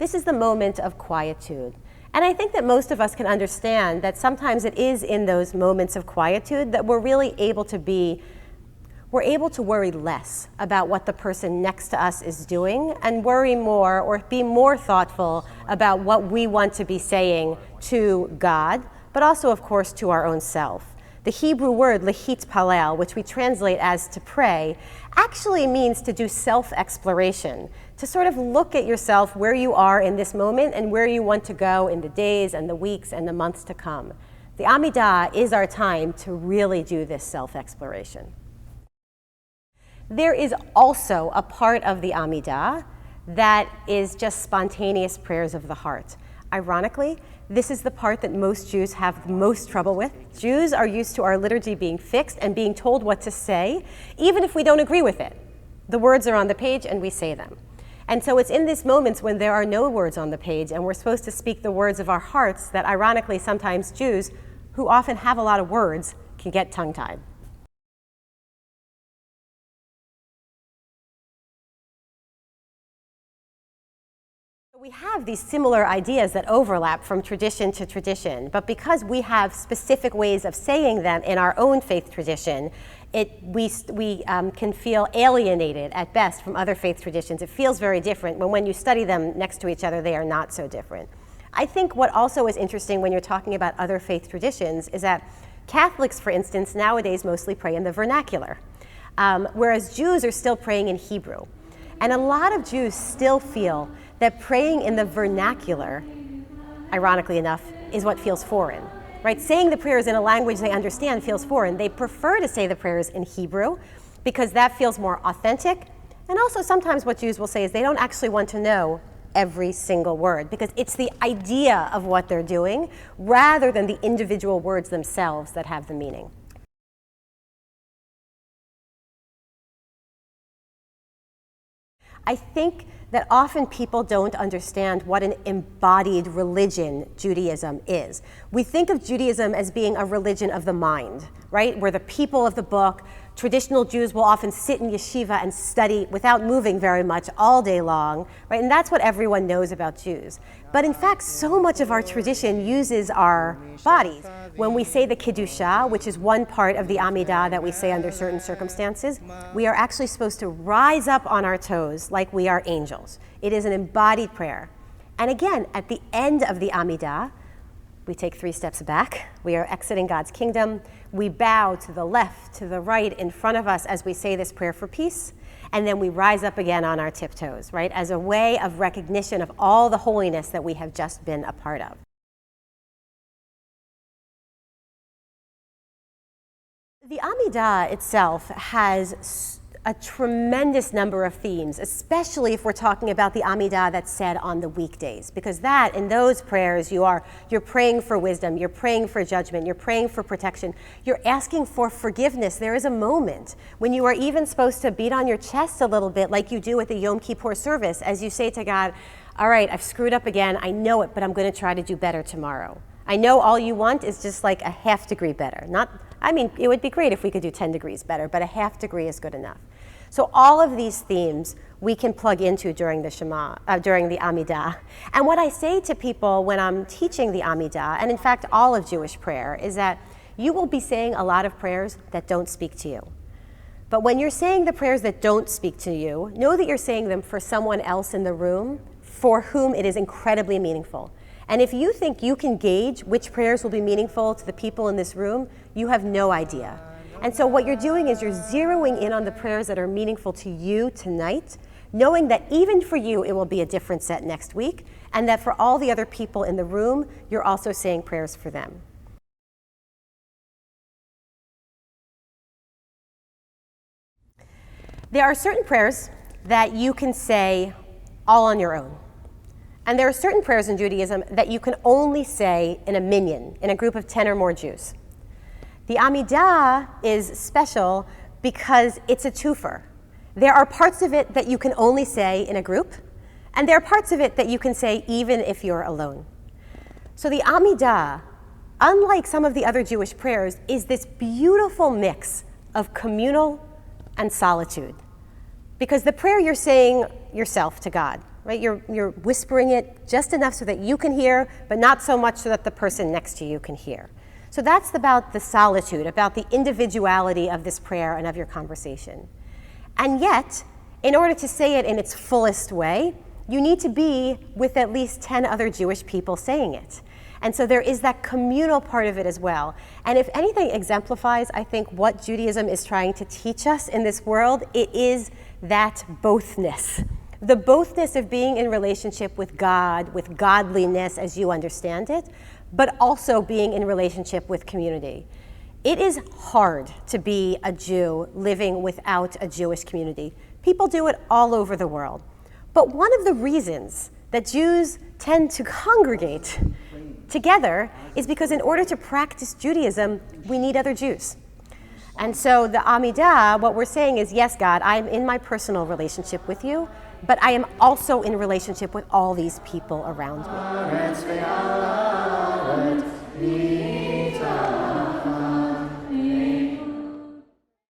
This is the moment of quietude. And I think that most of us can understand that sometimes it is in those moments of quietude that we're really able to worry less about what the person next to us is doing and worry more or be more thoughtful about what we want to be saying to God, but also, of course, to our own self. The Hebrew word lahitpalel, which we translate as to pray, actually means to do self-exploration, to sort of look at yourself where you are in this moment and where you want to go in the days and the weeks and the months to come. The Amidah is our time to really do this self-exploration. There is also a part of the Amidah that is just spontaneous prayers of the heart. Ironically, this is the part that most Jews have the most trouble with. Jews are used to our liturgy being fixed and being told what to say, even if we don't agree with it. The words are on the page and we say them. And so it's in these moments when there are no words on the page and we're supposed to speak the words of our hearts that ironically sometimes Jews, who often have a lot of words, can get tongue-tied. We have these similar ideas that overlap from tradition to tradition, but because we have specific ways of saying them in our own faith tradition, we can feel alienated at best from other faith traditions. It feels very different, but when you study them next to each other, they are not so different. I think what also is interesting when you're talking about other faith traditions is that Catholics, for instance, nowadays mostly pray in the vernacular, whereas Jews are still praying in Hebrew. And a lot of Jews still feel that praying in the vernacular, ironically enough, is what feels foreign, right? Saying the prayers in a language they understand feels foreign. They prefer to say the prayers in Hebrew because that feels more authentic. And also sometimes what Jews will say is they don't actually want to know every single word because it's the idea of what they're doing rather than the individual words themselves that have the meaning. I think that often people don't understand what an embodied religion Judaism is. We think of Judaism as being a religion of the mind, right? We're the people of the book. Traditional Jews will often sit in yeshiva and study without moving very much all day long, right? And that's what everyone knows about Jews. But in fact, so much of our tradition uses our bodies. When we say the Kedusha, which is one part of the Amidah that we say under certain circumstances, we are actually supposed to rise up on our toes like we are angels. It is an embodied prayer. And again, at the end of the Amidah, we take 3 steps back. We are exiting God's kingdom. We bow to the left, to the right, in front of us as we say this prayer for peace. And then we rise up again on our tiptoes, right, as a way of recognition of all the holiness that we have just been a part of. The Amidah itself has a tremendous number of themes, especially if we're talking about the Amidah that's said on the weekdays, because that, in those prayers, you're praying for wisdom, you're praying for judgment, you're praying for protection, you're asking for forgiveness. There is a moment when you are even supposed to beat on your chest a little bit like you do at the Yom Kippur service as you say to God, all right, I've screwed up again, I know it, but I'm going to try to do better tomorrow. I know all you want is just like a half degree better. It would be great if we could do 10 degrees better, but a half degree is good enough. So all of these themes we can plug into during the Amidah. And what I say to people when I'm teaching the Amidah, and in fact all of Jewish prayer, is that you will be saying a lot of prayers that don't speak to you. But when you're saying the prayers that don't speak to you, know that you're saying them for someone else in the room for whom it is incredibly meaningful. And if you think you can gauge which prayers will be meaningful to the people in this room, you have no idea. And so what you're doing is you're zeroing in on the prayers that are meaningful to you tonight, knowing that even for you it will be a different set next week, and that for all the other people in the room, you're also saying prayers for them. There are certain prayers that you can say all on your own. And there are certain prayers in Judaism that you can only say in a minyan, in a group of 10 or more Jews. The Amidah is special because it's a twofer. There are parts of it that you can only say in a group, and there are parts of it that you can say even if you're alone. So the Amidah, unlike some of the other Jewish prayers, is this beautiful mix of communal and solitude. Because the prayer you're saying yourself to God, right? You're whispering it just enough so that you can hear, but not so much so that the person next to you can hear. So that's about the solitude, about the individuality of this prayer and of your conversation. And yet, in order to say it in its fullest way, you need to be with at least 10 other Jewish people saying it. And so there is that communal part of it as well. And if anything exemplifies, I think, what Judaism is trying to teach us in this world, it is that bothness. The bothness of being in relationship with God, with godliness as you understand it, but also being in relationship with community. It is hard to be a Jew living without a Jewish community. People do it all over the world. But one of the reasons that Jews tend to congregate together is because in order to practice Judaism, we need other Jews. And so the Amidah, what we're saying is, yes, God, I'm in my personal relationship with you, but I am also in relationship with all these people around me.